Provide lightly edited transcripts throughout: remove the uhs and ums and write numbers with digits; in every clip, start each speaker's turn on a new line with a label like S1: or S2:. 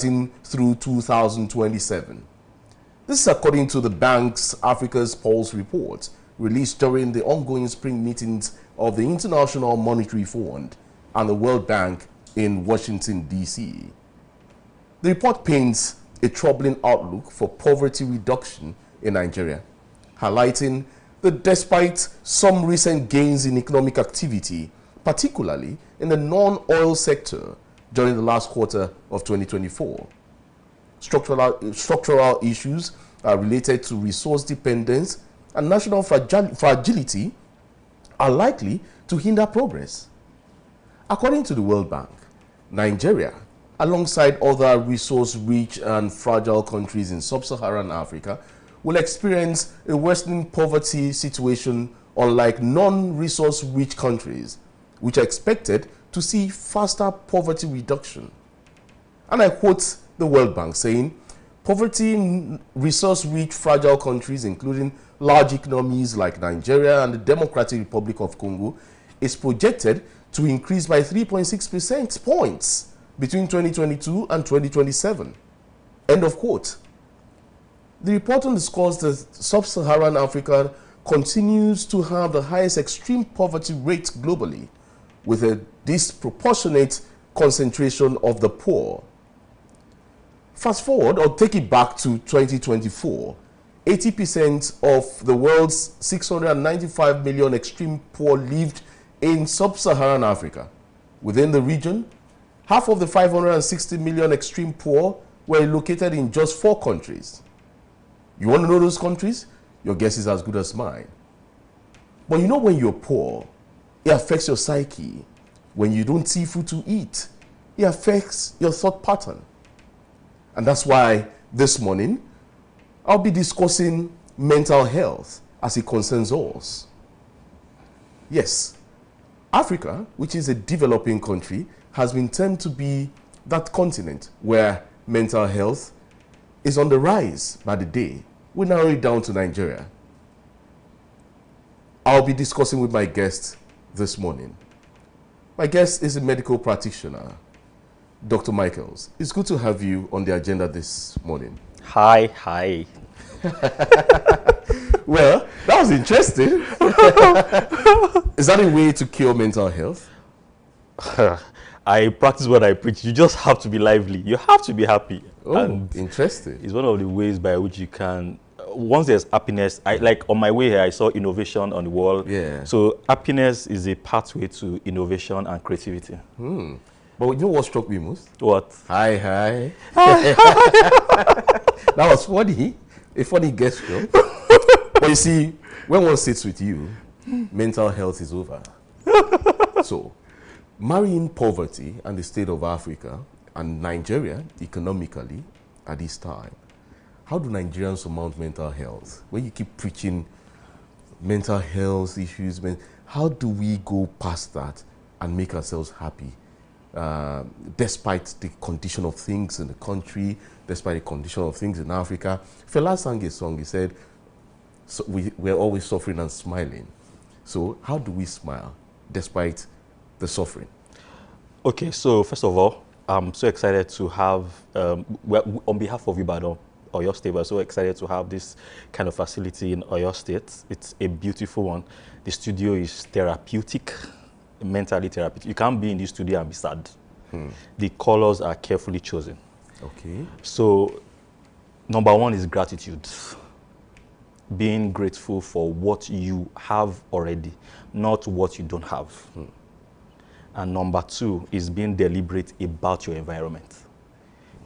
S1: through 2027. This is according to the bank's Africa's Pulse report released during the ongoing spring meetings of the International Monetary Fund and the World Bank in Washington, D.C. The report paints a troubling outlook for poverty reduction in Nigeria, highlighting that despite some recent gains in economic activity, particularly in the non-oil sector during the last quarter of 2024, structural issues related to resource dependence and national fragility are likely to hinder progress. According to the World Bank, Nigeria, alongside other resource-rich and fragile countries in sub-Saharan Africa, will experience a worsening poverty situation unlike non-resource-rich countries, which are expected to see faster poverty reduction. And I quote the World Bank saying, poverty in resource-rich fragile countries, including large economies like Nigeria and the Democratic Republic of Congo, is projected to increase by 3.6 percentage points between 2022 and 2027. End of quote. The report underscores that sub-Saharan Africa continues to have the highest extreme poverty rate globally, with a disproportionate concentration of the poor. Fast forward, or take it back to 2024, 80% of the world's 695 million extreme poor lived in sub-Saharan Africa. Within the region, half of the 560 million extreme poor were located in just 4 countries. You want to know those countries? Your guess is as good as mine. But you know, when you're poor, it affects your psyche. When you don't see food to eat, it affects your thought pattern. And that's why this morning, I'll be discussing mental health as it concerns us. Yes, Africa, which is a developing country, has been termed to be that continent where mental health is on the rise by the day. We narrow it down to Nigeria. I'll be discussing with my guest this morning. My guest is a medical practitioner, Dr. Michaels. It's good to have you on the agenda this morning.
S2: Hi.
S1: Well, that was interesting. Is that a way to cure mental health?
S2: I practice what I preach. You just have to be lively. You have to be happy.
S1: Oh,
S2: and
S1: interesting.
S2: it's one of the ways by which you can, once there's happiness, like on my way here, I saw innovation on the wall.
S1: Yeah.
S2: So happiness is a pathway to innovation and creativity.
S1: But you know what struck me most?
S2: What?
S1: Hi. That was funny. A funny gesture. But you see, when one sits with you, mental health is over. So, marrying poverty and the state of Africa and Nigeria economically at this time, how do Nigerians surmount mental health? When you keep preaching mental health issues, how do we go past that and make ourselves happy? Despite the condition of things in the country, despite the condition of things in Africa. Fela sang a song, he said, so we're always suffering and smiling. So how do we smile despite the suffering?
S2: Okay, so first of all, I'm so excited to have, on behalf of Ibadan, Oyo State, we're so excited to have this kind of facility in Oyo State. It's a beautiful one. The studio is therapeutic, mentally therapeutic. You can't be in this studio and be sad. The colors are carefully chosen.
S1: Okay.
S2: So, number one is gratitude. Being grateful for what you have already, not what you don't have. And number two is being deliberate about your environment.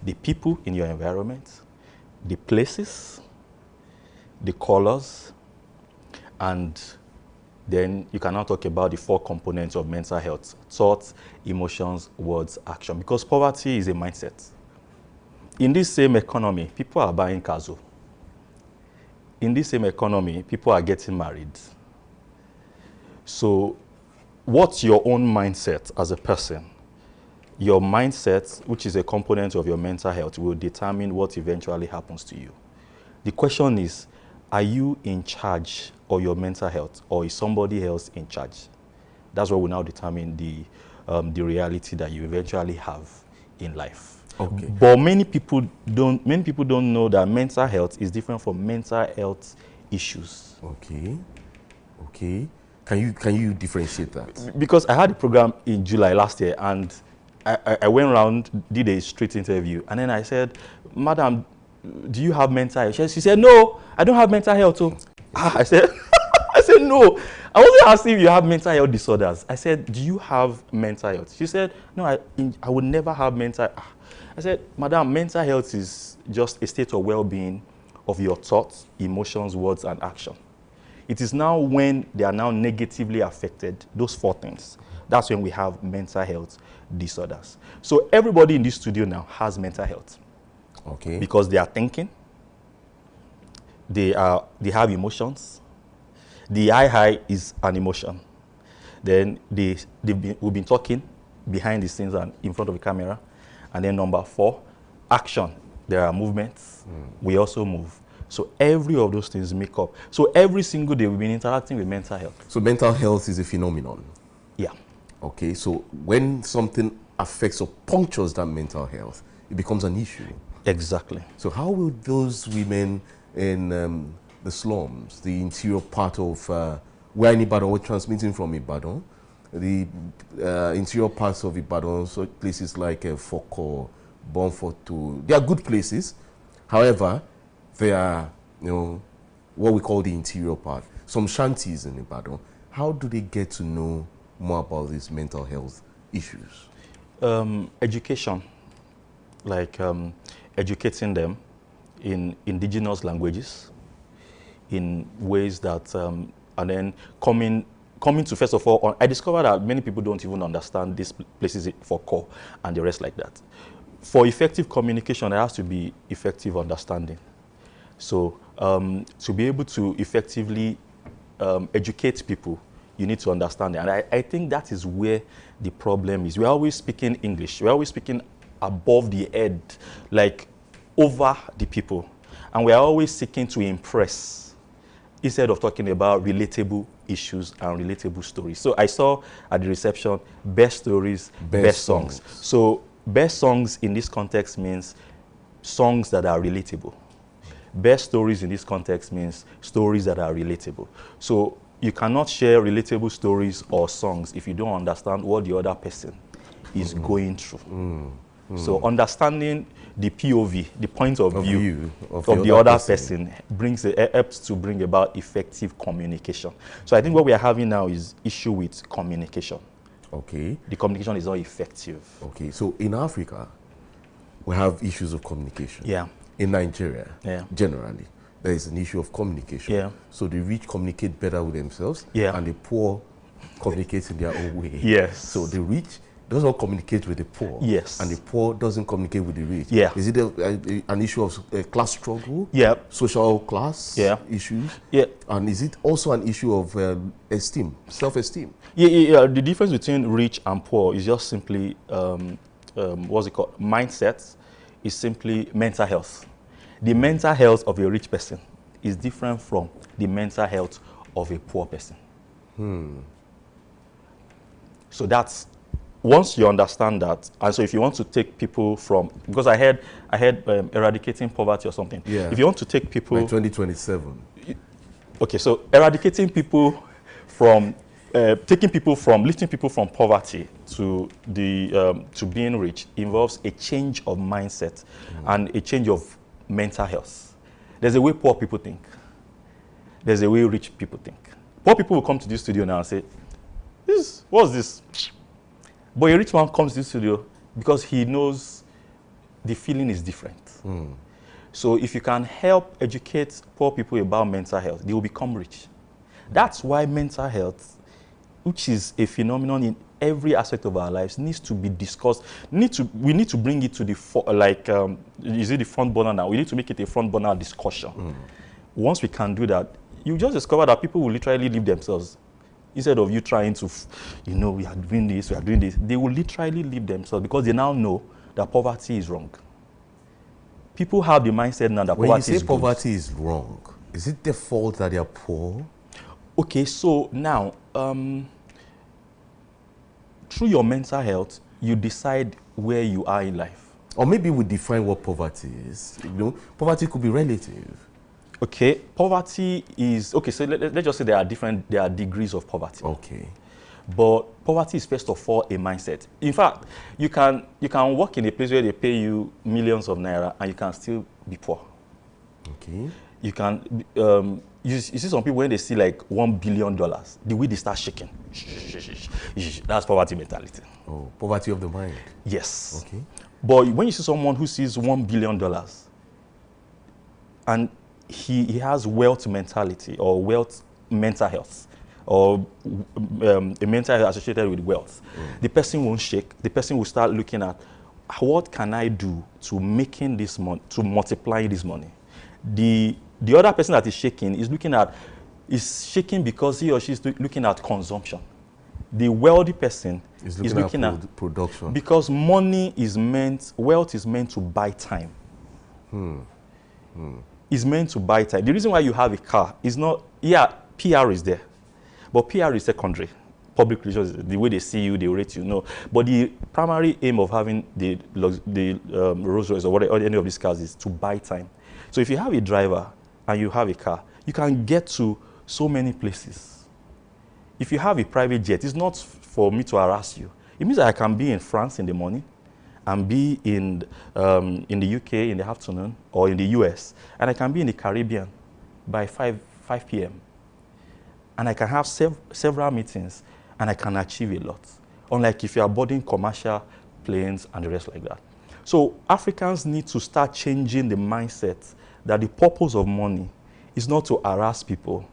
S2: The people in your environment, the places, the colors, and then you can now talk about the 4 components of mental health: thoughts, emotions, words, action. Because poverty is a mindset. In this same economy, people are buying cars. In this same economy, people are getting married. So what's your own mindset as a person? Your mindset, which is a component of your mental health, will determine what eventually happens to you. The question is, are you in charge of your mental health, or is somebody else in charge? That's what will now determine the reality that you eventually have in life.
S1: Okay.
S2: But many people don't know that mental health is different from mental health issues.
S1: Okay. Okay. Can you differentiate that?
S2: Because I had a program in July last year, and I went around, did a street interview, and then I said, "Madam, do you have mental health?" She said, "No, I don't have mental health." So I said, I said, "No, I wasn't asking if you have mental health disorders. I said, do you have mental health?" She said, "No, I would never have mental." I said, "Madam, mental health is just a state of well-being of your thoughts, emotions, words, and action. It is now when they are now negatively affected, those 4 things, that's when we have mental health disorders." So everybody in this studio now has mental health.
S1: Okay.
S2: Because they are thinking, they have emotions. The high is an emotion. Then we've been talking behind the scenes and in front of the camera. And then number 4, action. There are movements. We also move. So every of those things make up. So every single day we've been interacting with mental health.
S1: So mental health is a phenomenon.
S2: Yeah.
S1: Okay. So when something affects or punctures that mental health, it becomes an issue.
S2: Exactly.
S1: So how will those women in the slums, the interior part of where in Ibadan, we're transmitting from Ibadan, the interior parts of Ibadan, so places like Foko, Bonfoto, they are good places. However, they are, what we call the interior part. Some shanties in Ibadan. How do they get to know more about these mental health issues?
S2: Education, like educating them in indigenous languages, in ways that, and then coming to, first of all, I discovered that many people don't even understand these places for core and the rest like that. For effective communication, there has to be effective understanding. So to be able to effectively educate people, you need to understand it. And I think that is where the problem is. We're always speaking English. We're always speaking above the head, like over the people. And we're always seeking to impress instead of talking about relatable issues and relatable stories. So I saw at the reception, best stories, best songs. So best songs in this context means songs that are relatable. Best stories in this context means stories that are relatable. So you cannot share relatable stories or songs if you don't understand what the other person is going through. So understanding the POV, the point of view of the other person helps to bring about effective communication. So I think what we are having now is issue with communication.
S1: Okay.
S2: The communication is not effective.
S1: Okay. So in Africa, we have issues of communication.
S2: Yeah.
S1: In Nigeria,
S2: yeah,
S1: generally, there is an issue of communication.
S2: Yeah.
S1: So the rich communicate better with themselves,
S2: yeah,
S1: and the poor communicate in their own way.
S2: Yes.
S1: So the rich doesn't communicate with the poor.
S2: Yes.
S1: And the poor doesn't communicate with the rich.
S2: Yeah.
S1: Is it an issue of class struggle?
S2: Yeah.
S1: Social class issues?
S2: Yeah.
S1: And is it also an issue of esteem, self-esteem?
S2: Yeah. The difference between rich and poor is just simply, what's it called? Mindset is simply mental health. The mental health of a rich person is different from the mental health of a poor person. So that's, once you understand that, and so if you want to take people from, because I heard eradicating poverty or something.
S1: Yeah.
S2: If you want to take people...
S1: By 2027.
S2: Okay, so eradicating people from, lifting people from poverty to to being rich involves a change of mindset and a change of mental health. There's a way poor people think. There's a way rich people think. Poor people will come to this studio now and say, what's this? But a rich man comes to this studio because he knows the feeling is different. So if you can help educate poor people about mental health, they will become rich. That's why mental health, which is a phenomenon in every aspect of our lives, needs to be discussed. We need to bring it to the, is it the front burner now? We need to make it a front burner discussion. Once we can do that, you just discover that people will literally leave themselves. Instead of you trying to, we are doing this, we are doing this, they will literally leave themselves because they now know that poverty is wrong. People have the mindset now that poverty is good.
S1: When you say poverty is wrong, is it their fault that they are poor?
S2: Okay, so now, through your mental health, you decide where you are in life.
S1: Or maybe we define what poverty is. You know, poverty could be relative.
S2: Okay, poverty is, okay, so let's just say there are degrees of poverty.
S1: Okay.
S2: But poverty is first of all a mindset. In fact, you can work in a place where they pay you millions of naira and you can still be poor.
S1: Okay.
S2: You can, you see some people when they see like $1 billion, the way they start shaking. That's poverty mentality.
S1: Oh, poverty of the mind.
S2: Yes.
S1: Okay.
S2: But when you see someone who sees $1 billion and he has wealth mentality or wealth mental health or a mental health associated with wealth, the person won't shake. The person will start looking at what can I do to making this money, to multiply this money. The other person that is shaking is shaking because he or she is looking at consumption. The wealthy person is looking at
S1: production.
S2: Because wealth is meant to buy time. It's meant to buy time. The reason why you have a car is not, PR is there, but PR is secondary. Public relations, the way they see you, they rate you, no. But the primary aim of having the Rolls Royce or any of these cars is to buy time. So if you have a driver and you have a car, you can get to so many places. If you have a private jet, it's not for me to harass you. It means that I can be in France in the morning and be in the UK in the afternoon or in the US, and I can be in the Caribbean by 5 p.m. And I can have several meetings and I can achieve a lot. Unlike if you are boarding commercial planes and the rest like that. So Africans need to start changing the mindset that the purpose of money is not to harass people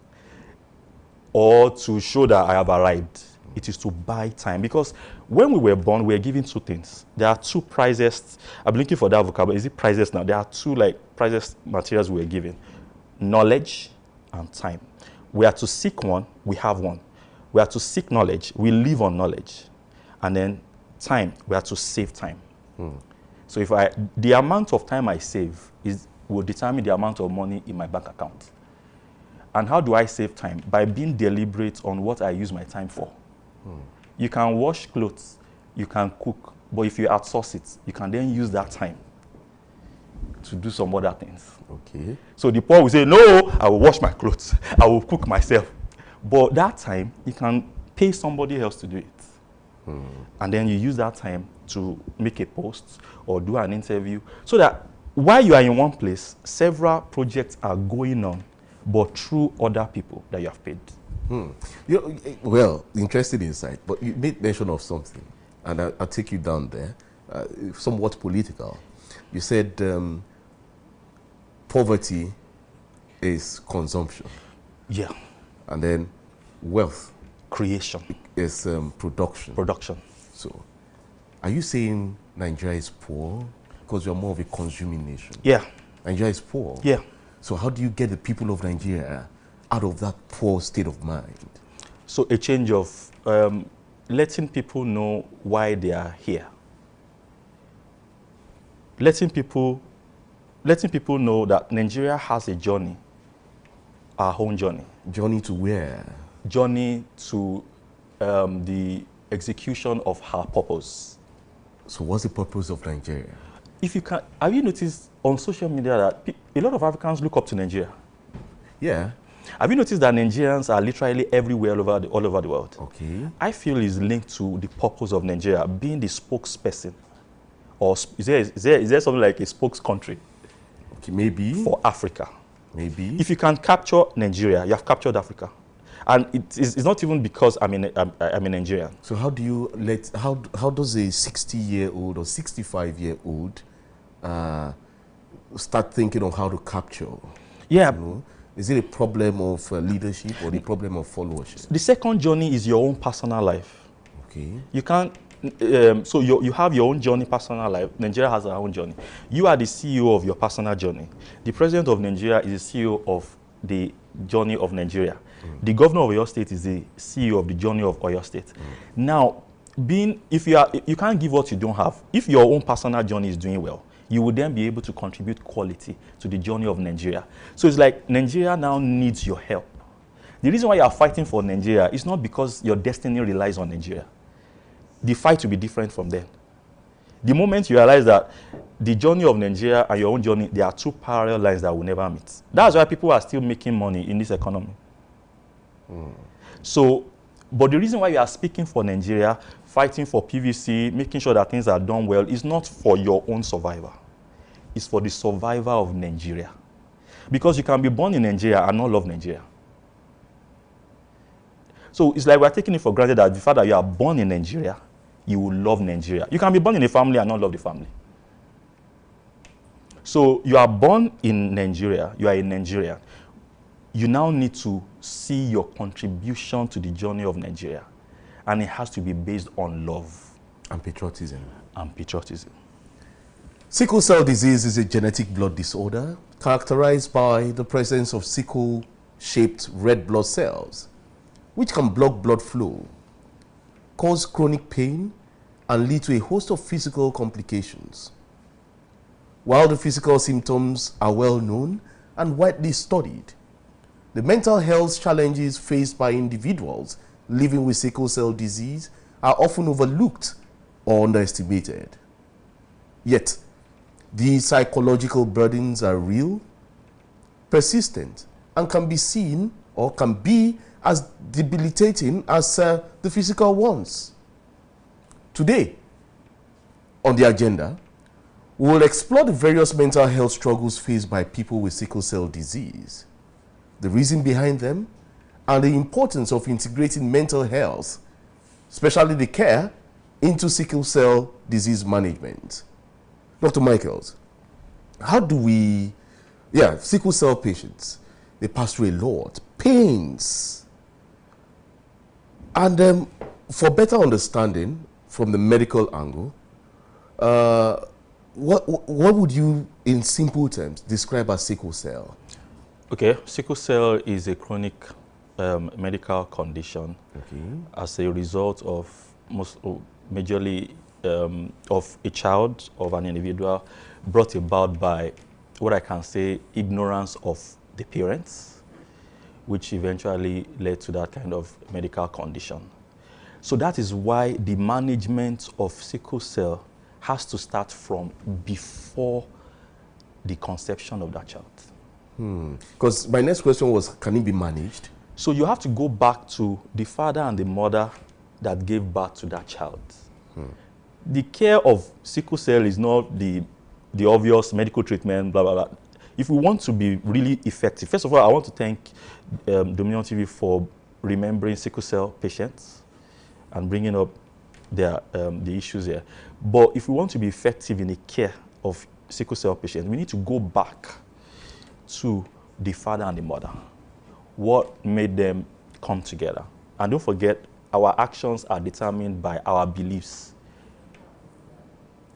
S2: or to show that I have arrived. It is to buy time. Because when we were born, we were given two things. There are two prizes. I've been looking for that vocabulary. Is it prizes now? There are two prizes materials we were given. Knowledge and time. We are to seek one, we have one. We are to seek knowledge, we live on knowledge. And then time, we are to save time. So the amount of time I save will determine the amount of money in my bank account. And how do I save time? By being deliberate on what I use my time for. You can wash clothes, you can cook, but if you outsource it, you can then use that time to do some other things.
S1: Okay.
S2: So the poor will say, no, I will wash my clothes, I will cook myself. But that time, you can pay somebody else to do it. And then you use that time to make a post or do an interview. So that while you are in one place, several projects are going on, but through other people that you have paid. Well,
S1: interesting insight, but you made mention of something, and I'll take you down there, somewhat political. You said poverty is consumption.
S2: Yeah.
S1: And then wealth.
S2: Creation.
S1: Is production.
S2: Production.
S1: So, are you saying Nigeria is poor because you're more of a consuming nation?
S2: Yeah.
S1: Nigeria is poor?
S2: Yeah.
S1: So how do you get the people of Nigeria out of that poor state of mind?
S2: So a change of letting people know why they are here. Letting people know that Nigeria has a journey, our own journey.
S1: Journey to where?
S2: Journey to the execution of her purpose.
S1: So what's the purpose of Nigeria?
S2: If you can, have you noticed on social media that a lot of Africans look up to Nigeria?
S1: Yeah.
S2: Have you noticed that Nigerians are literally everywhere all over the world?
S1: Okay.
S2: I feel is linked to the purpose of Nigeria being the spokesperson. Or is there something like a spokes country?
S1: Okay, maybe.
S2: For Africa.
S1: Maybe.
S2: If you can capture Nigeria, you have captured Africa. And it's not even because I'm a Nigerian.
S1: So how do you how does a 60-year-old or 65-year-old start thinking of how to capture?
S2: Yeah.
S1: You know? Is it a problem of leadership or the problem of followership?
S2: The second journey is your own personal life.
S1: Okay.
S2: You can't, so you have your own journey, personal life. Nigeria has her own journey. You are the CEO of your personal journey. The president of Nigeria is the CEO of the journey of Nigeria. The governor of Oyo State is the CEO of the journey of Oyo State. Now, you can't give what you don't have. If your own personal journey is doing well, you will then be able to contribute quality to the journey of Nigeria. So it's like Nigeria now needs your help. The reason why you are fighting for Nigeria is not because your destiny relies on Nigeria. The fight will be different from then. The moment you realize that the journey of Nigeria and your own journey, there are two parallel lines that will never meet. That's why people are still making money in this economy. So, but the reason why you are speaking for Nigeria, fighting for PVC, making sure that things are done well, is not for your own survival. It's for the survival of Nigeria. Because you can be born in Nigeria and not love Nigeria. So it's like we're taking it for granted that the fact that you are born in Nigeria, you will love Nigeria. You can be born in a family and not love the family. So you are born in Nigeria, you are a Nigerian. You now need to see your contribution to the journey of Nigeria. And it has to be based on love.
S1: And patriotism.
S2: And patriotism.
S1: Sickle cell disease is a genetic blood disorder characterized by the presence of sickle-shaped red blood cells, which can block blood flow, cause chronic pain, and lead to a host of physical complications. While the physical symptoms are well known and widely studied, the mental health challenges faced by individuals living with sickle cell disease are often overlooked or underestimated. Yet, these psychological burdens are real, persistent, and can be seen or can be as debilitating as the physical ones. Today, on the agenda, we will explore the various mental health struggles faced by people with sickle cell disease, the reason behind them, and the importance of integrating mental health, especially the care, into sickle cell disease management. Dr. Michaels, how do we, sickle cell patients, they pass through a lot, pains. And for better understanding from the medical angle, what would you, in simple terms, describe as sickle cell?
S2: Okay, sickle cell is a chronic medical condition as a result of majorly of a child, of an individual, brought about by what I can say ignorance of the parents, which eventually led to that kind of medical condition. So that is why the management of sickle cell has to start from before the conception of that child.
S1: Because my next question was, can it be managed?
S2: So you have to go back to the father and the mother that gave birth to that child. The care of sickle cell is not the obvious medical treatment, blah, blah, blah. If we want to be really effective, first of all, I want to thank Dominion TV for remembering sickle cell patients and bringing up the issues here. But if we want to be effective in the care of sickle cell patients, we need to go back to the father and the mother. What made them come together? And don't forget, our actions are determined by our beliefs.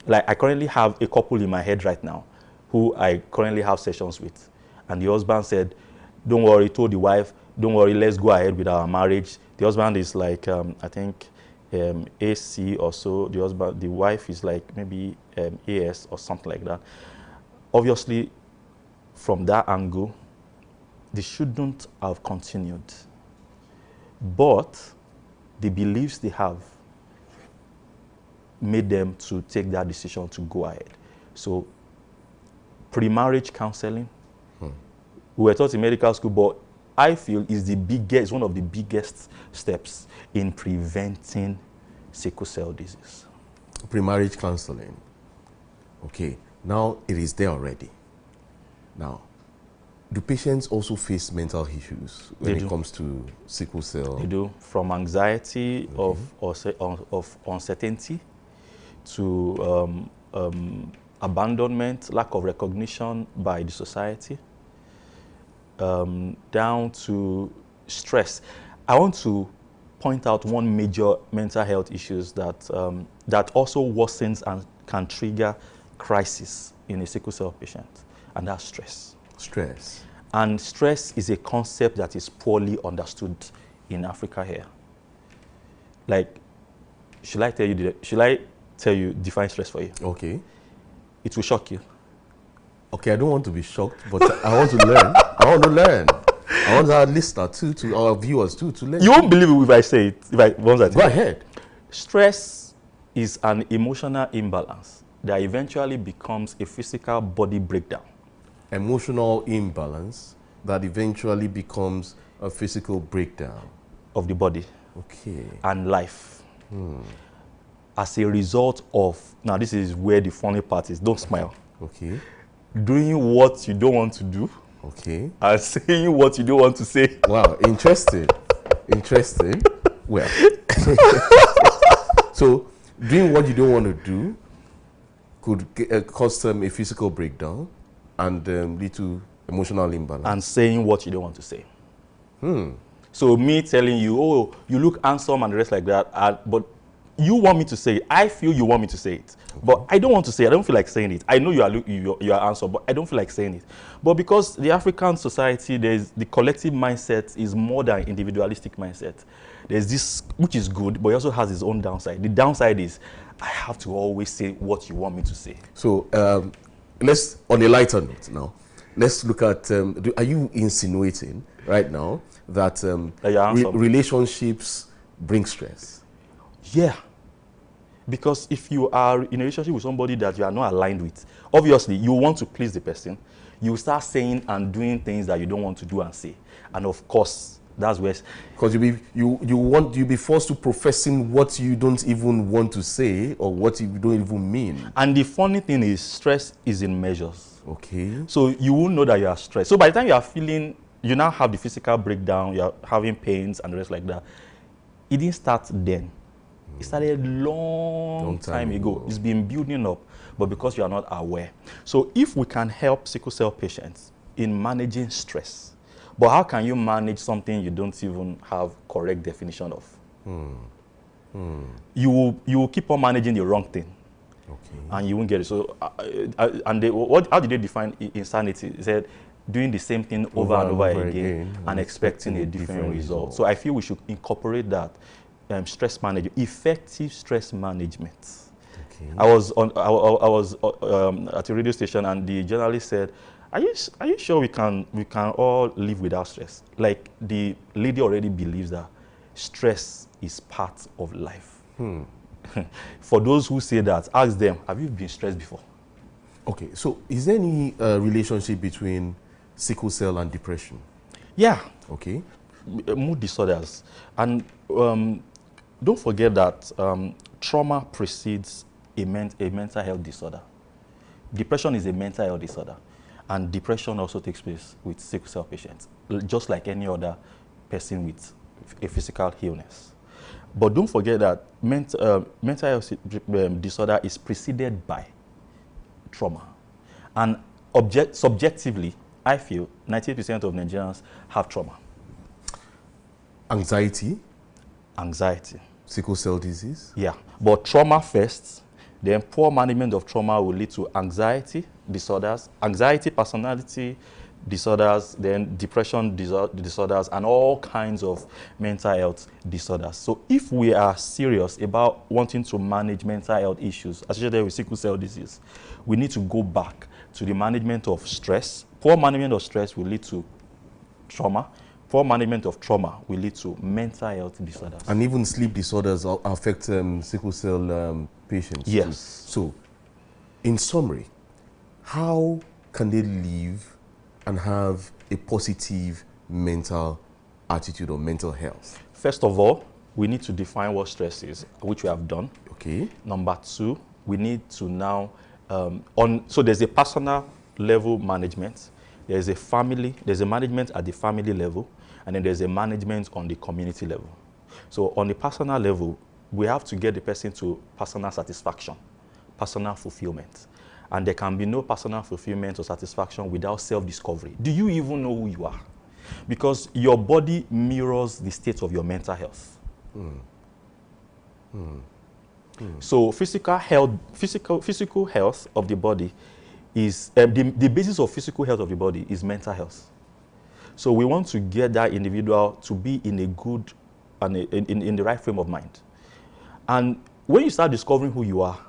S2: Like, I currently have a couple in my head right now who I currently have sessions with. And the husband said, don't worry, told the wife, don't worry, let's go ahead with our marriage. The husband is like, I think, AC or so. The wife is like maybe AS or something like that. Obviously, from that angle, they shouldn't have continued. But the beliefs they have made them to take that decision to go ahead. So, pre-marriage counseling, we were taught in medical school, but I feel is one of the biggest steps in preventing sickle cell disease.
S1: Pre-marriage counseling. Okay, now it is there already. Now, do patients also face mental issues when it comes to sickle cell?
S2: They do, from anxiety of uncertainty to abandonment, lack of recognition by the society, down to stress. I want to point out one major mental health issues that that also worsens and can trigger crisis in a sickle cell patient, and that's stress.
S1: Stress.
S2: And stress is a concept that is poorly understood in Africa here. Like, should I tell you define stress for you?
S1: Okay.
S2: It will shock you.
S1: Okay, I don't want to be shocked, but I want to learn. I want to learn. I want our listener to our viewers to learn.
S2: You won't believe it if I say it. Once I
S1: go ahead.
S2: Stress is an emotional imbalance that eventually becomes a physical body breakdown.
S1: Emotional imbalance that eventually becomes a physical breakdown
S2: of the body.
S1: Okay.
S2: And life. As a result of, now this is where the funny part is, don't smile.
S1: Okay.
S2: Doing what you don't want to do.
S1: Okay.
S2: And saying what you don't want to say.
S1: Wow, interesting. Interesting. Well, so doing what you don't want to do could cause a physical breakdown and lead to emotional imbalance.
S2: And saying what you don't want to say. So me telling you, oh, you look handsome and the rest like that, but you want me to say it. I feel you want me to say it. Okay. But I don't want to say it. I don't feel like saying it. I know you are handsome, but I don't feel like saying it. But because the African society, the collective mindset is more than individualistic mindset. There's this, which is good, but it also has its own downside. The downside is I have to always say what you want me to say.
S1: So let's, on a lighter note now, let's look at, are you insinuating right now that relationships bring stress?
S2: Yeah. Because if you are in a relationship with somebody that you are not aligned with, obviously you want to please the person. You start saying and doing things that you don't want to do and say. And of course, that's where...
S1: Because you'll be forced to professing what you don't even want to say or what you don't even mean.
S2: And the funny thing is, stress is in measures.
S1: Okay.
S2: So you won't know that you are stressed. So by the time you are feeling, you now have the physical breakdown, you are having pains and the rest like that. It didn't start then. It started long time ago. It's been building up, but because you are not aware. So if we can help sickle cell patients in managing stress, but how can you manage something you don't even have correct definition of? You will keep on managing the wrong thing. Okay. And you won't get it. So, how did they define insanity? They said, doing the same thing over and over again and expecting a different result. So I feel we should incorporate that. Stress management, effective stress management. Okay. I was at a radio station and the journalist said, "Are you sure we can all live without stress?" Like the lady already believes that stress is part of life. For those who say that, ask them, have you been stressed before?
S1: Okay, so is there any relationship between sickle cell and depression?
S2: Yeah.
S1: Okay.
S2: Mood disorders. And don't forget that trauma precedes a mental health disorder. Depression is a mental health disorder. And depression also takes place with sickle cell patients, just like any other person with a physical illness. But don't forget that mental health disorder is preceded by trauma. And subjectively, I feel 98% of Nigerians have trauma.
S1: Anxiety?
S2: Anxiety.
S1: Sickle cell disease?
S2: Yeah, but trauma first, then poor management of trauma will lead to anxiety disorders, anxiety personality disorders, then depression disorders, and all kinds of mental health disorders. So if we are serious about wanting to manage mental health issues associated with sickle cell disease, we need to go back to the management of stress. Poor management of stress will lead to trauma. Poor management of trauma will lead to mental health disorders.
S1: And even sleep disorders affect sickle cell patients.
S2: Yes.
S1: Too. So, in summary, how can they live and have a positive mental attitude or mental health?
S2: First of all, we need to define what stress is, which we have done.
S1: Okay.
S2: Number two, we need to now, so there's a personal level management, there's a management at the family level, and then there's a management on the community level. So on the personal level, we have to get the person to personal satisfaction, personal fulfillment. And there can be no personal fulfillment or satisfaction without self-discovery. Do you even know who you are? Because your body mirrors the state of your mental health. So physical health of the body is, the basis of physical health of the body is mental health. So we want to get that individual to be in a good, and in the right frame of mind. And when you start discovering who you are,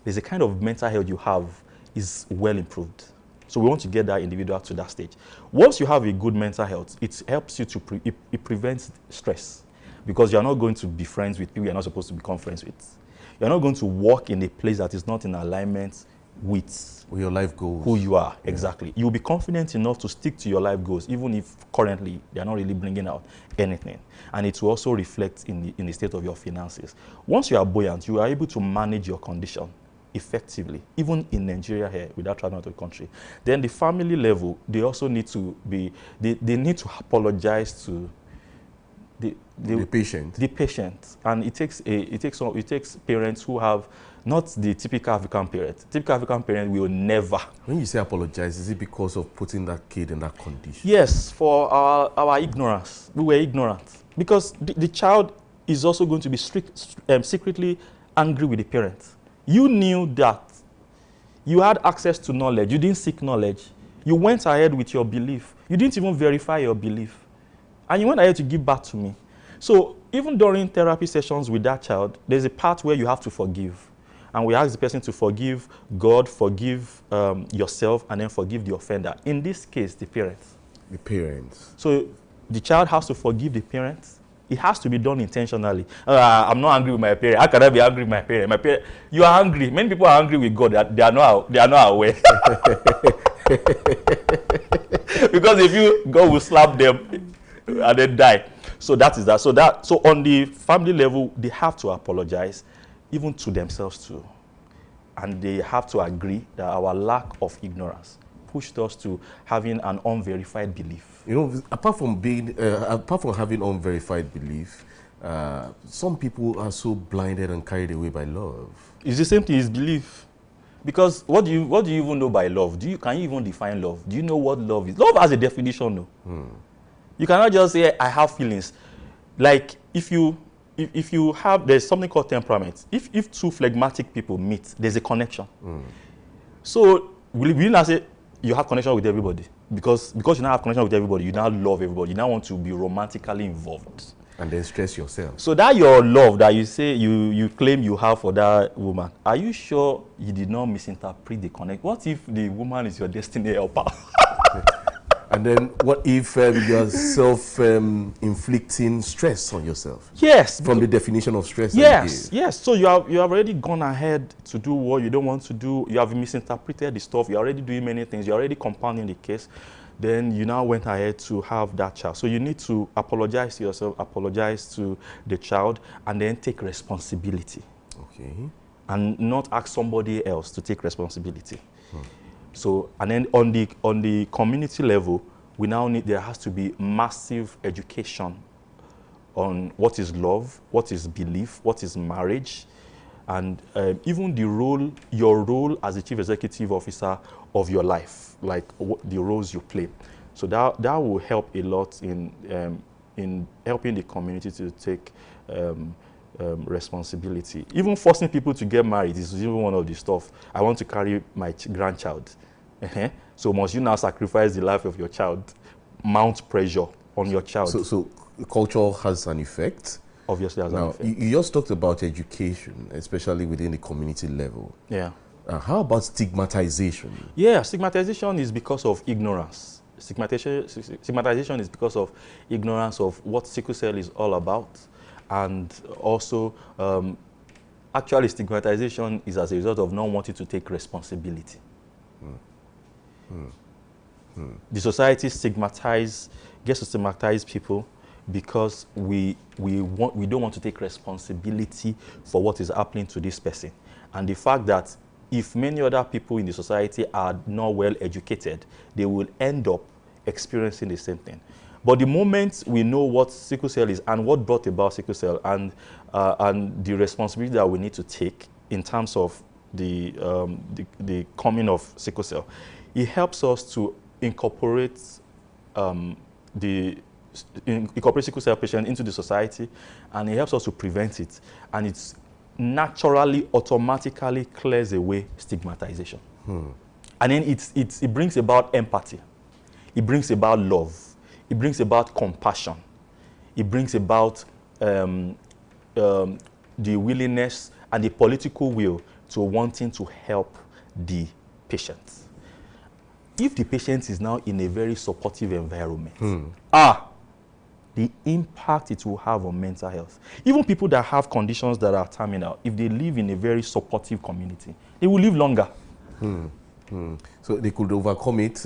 S2: there's a kind of mental health you have is well improved. So we want to get that individual to that stage. Once you have a good mental health, it helps you to, it prevents stress, because you're not going to be friends with people you're not supposed to become friends with. You're not going to walk in a place that is not in alignment with
S1: your life goals.
S2: Who you are, exactly. You'll be confident enough to stick to your life goals, even if currently they're not really bringing out anything. And it will also reflect in the state of your finances. Once you are buoyant, you are able to manage your condition effectively, even in Nigeria here, without traveling to the country. Then the family level, they also need to be, they need to apologize to the patient. The patient. And it takes parents who have not the typical African parent. Typical African parent will never.
S1: When you say apologize, is it because of putting that kid in that condition?
S2: Yes, for our ignorance. We were ignorant. Because the child is also going to be secretly angry with the parent. You knew that. You had access to knowledge. You didn't seek knowledge. You went ahead with your belief. You didn't even verify your belief. And you went ahead to give back to me. So even during therapy sessions with that child, there's a part where you have to forgive. And we ask the person to forgive God, forgive yourself, and then forgive the offender. In this case, the parents.
S1: The parents.
S2: So the child has to forgive the parents. It has to be done intentionally. I'm not angry with my parent. How can I be angry with my parent? My parent, you are angry. Many people are angry with God. They are not aware. Because if you, God will slap them and then die. So that is that. So on the family level, they have to apologize, even to themselves too. And they have to agree that our lack of ignorance pushed us to having an unverified belief.
S1: You know, apart from having unverified belief, some people are so blinded and carried away by love.
S2: It's the same thing as belief. Because what do you even know by love? Can you even define love? Do you know what love is? Love has a definition, no. You cannot just say, I have feelings. Like, if you have, there's something called temperament. If two phlegmatic people meet, there's a connection. So, will you not say you have connection with everybody? Because you now have connection with everybody, you now love everybody. You now want to be romantically involved.
S1: And then stress yourself.
S2: So that your love that you say you claim you have for that woman, are you sure you did not misinterpret the connect? What if the woman is your destiny helper?
S1: And then what if you're self-inflicting stress on yourself?
S2: Yes.
S1: From the definition of stress.
S2: Yes, yes. So you have already gone ahead to do what you don't want to do. You have misinterpreted the stuff. You're already doing many things. You're already compounding the case. Then you now went ahead to have that child. So you need to apologize to yourself, apologize to the child, and then take responsibility.
S1: Okay.
S2: And not ask somebody else to take responsibility. So, and then on the community level, we now need, there has to be massive education on what is love, what is belief, what is marriage, and even your role as a chief executive officer of your life, like the roles you play. So that will help a lot in helping the community to take responsibility. Even forcing people to get married is even one of the stuff. I want to carry my grandchild. So must you now sacrifice the life of your child, mount pressure on your child?
S1: So culture has an effect.
S2: Obviously has an effect.
S1: You just talked about education, especially within the community level.
S2: Yeah.
S1: How about stigmatization?
S2: Yeah, stigmatization is because of ignorance. Stigmatization is because of ignorance of what sickle cell is all about. And also, actually, stigmatization is as a result of not wanting to take responsibility. The society gets to stigmatize people because we don't want to take responsibility for what is happening to this person. And the fact that if many other people in the society are not well educated, they will end up experiencing the same thing. But the moment we know what sickle cell is and what brought about sickle cell and the responsibility that we need to take in terms of the coming of sickle cell, it helps us to incorporate sickle cell patient into the society, and it helps us to prevent it. And it's naturally, automatically clears away stigmatization. And then it brings about empathy. It brings about love. It brings about compassion. It brings about the willingness and the political will to wanting to help the patient. If the patient is now in a very supportive environment, the impact it will have on mental health. Even people that have conditions that are terminal, if they live in a very supportive community, they will live longer.
S1: So they could overcome it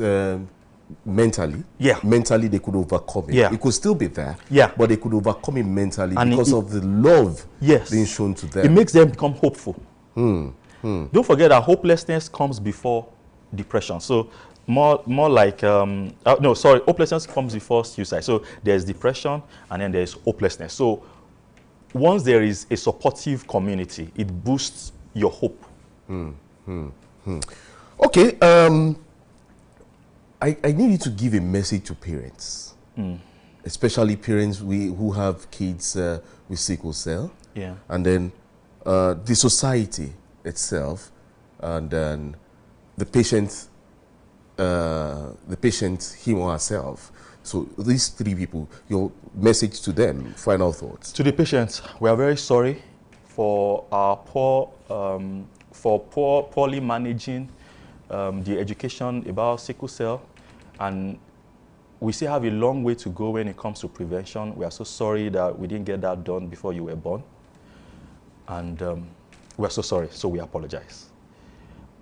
S1: mentally.
S2: Yeah.
S1: Mentally, they could overcome it.
S2: Yeah.
S1: It could still be there.
S2: Yeah.
S1: But they could overcome it mentally
S2: And
S1: because of the love being shown to them.
S2: It makes them become hopeful. Don't forget that hopelessness comes before depression. So more like, hopelessness comes before suicide. So there's depression and then there's hopelessness. So once there is a supportive community, it boosts your hope.
S1: Okay, I need you to give a message to parents, especially parents who have kids with sickle cell, and then the society itself, and then the patient, him or herself. So these three people, your message to them, final thoughts.
S2: To the patients, we are very sorry for our poorly managing the education about sickle cell, and we still have a long way to go when it comes to prevention. We are so sorry that we didn't get that done before you were born, and we are so sorry, so we apologize.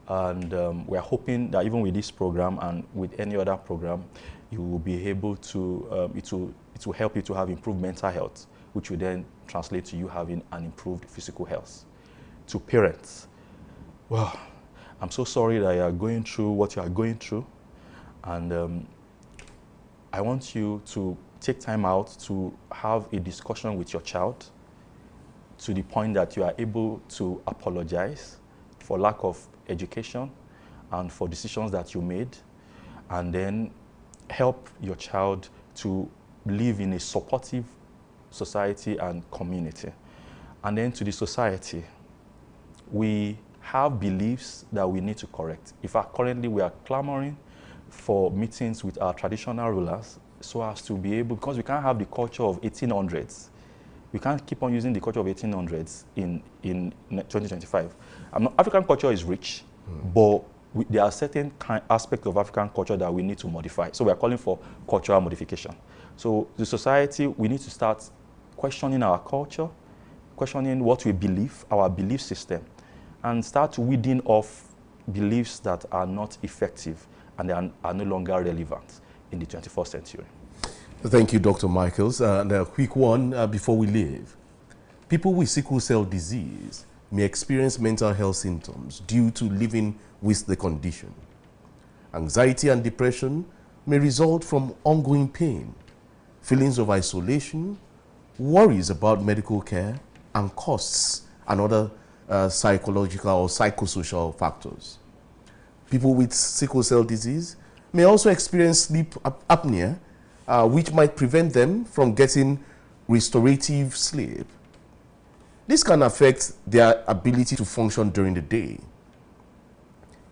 S2: And we are hoping that even with this program and with any other program, you will be able to, it will help you to have improved mental health, which will then translate to you having an improved physical health. To parents, well, I'm so sorry that you are going through what you are going through, and I want you to take time out to have a discussion with your child to the point that you are able to apologize for lack of education and for decisions that you made, and then help your child to live in a supportive society and community. And then to the society, we have beliefs that we need to correct. In fact, currently we are clamoring for meetings with our traditional rulers so as to be able, because we can't have the culture of 1800s. We can't keep on using the culture of 1800s in 2025. African culture is rich, but there are certain aspects of African culture that we need to modify. So we are calling for cultural modification. So the society, we need to start questioning our culture, questioning what we believe, our belief system, and start weeding off beliefs that are not effective and are no longer relevant in the 21st century.
S1: Thank you, Dr. Michaels. And a quick one before we leave. People with sickle cell disease may experience mental health symptoms due to living with the condition. Anxiety and depression may result from ongoing pain, feelings of isolation, worries about medical care, and costs and other psychological or psychosocial factors. People with sickle cell disease may also experience sleep apnea, which might prevent them from getting restorative sleep. This can affect their ability to function during the day.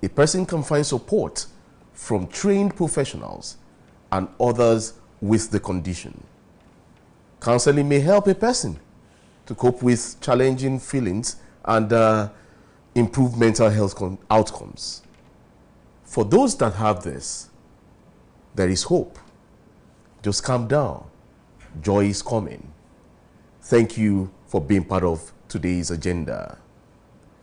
S1: A person can find support from trained professionals and others with the condition. Counseling may help a person to cope with challenging feelings and improve mental health outcomes. For those that have this, there is hope. Just calm down. Joy is coming. Thank you for being part of today's agenda.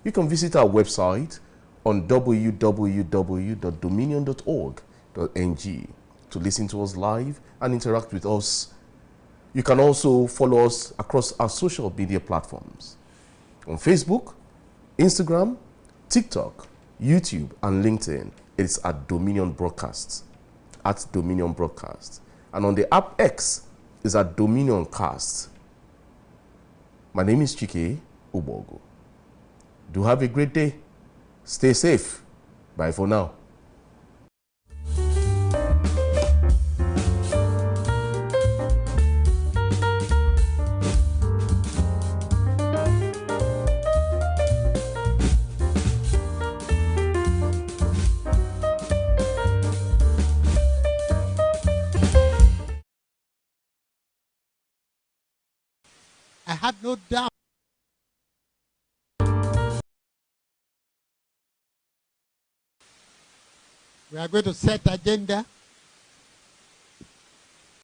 S1: You can visit our website on www.dominion.org.ng to listen to us live and interact with us. You can also follow us across our social media platforms. On Facebook, Instagram, TikTok, YouTube, and LinkedIn, it's at Dominion Broadcasts, at Dominion Broadcast. And on the app X, is at Dominion Cast. My name is Chike Ubogo. Do have a great day. Stay safe. Bye for now.
S3: I had no doubt. We are going to set agenda.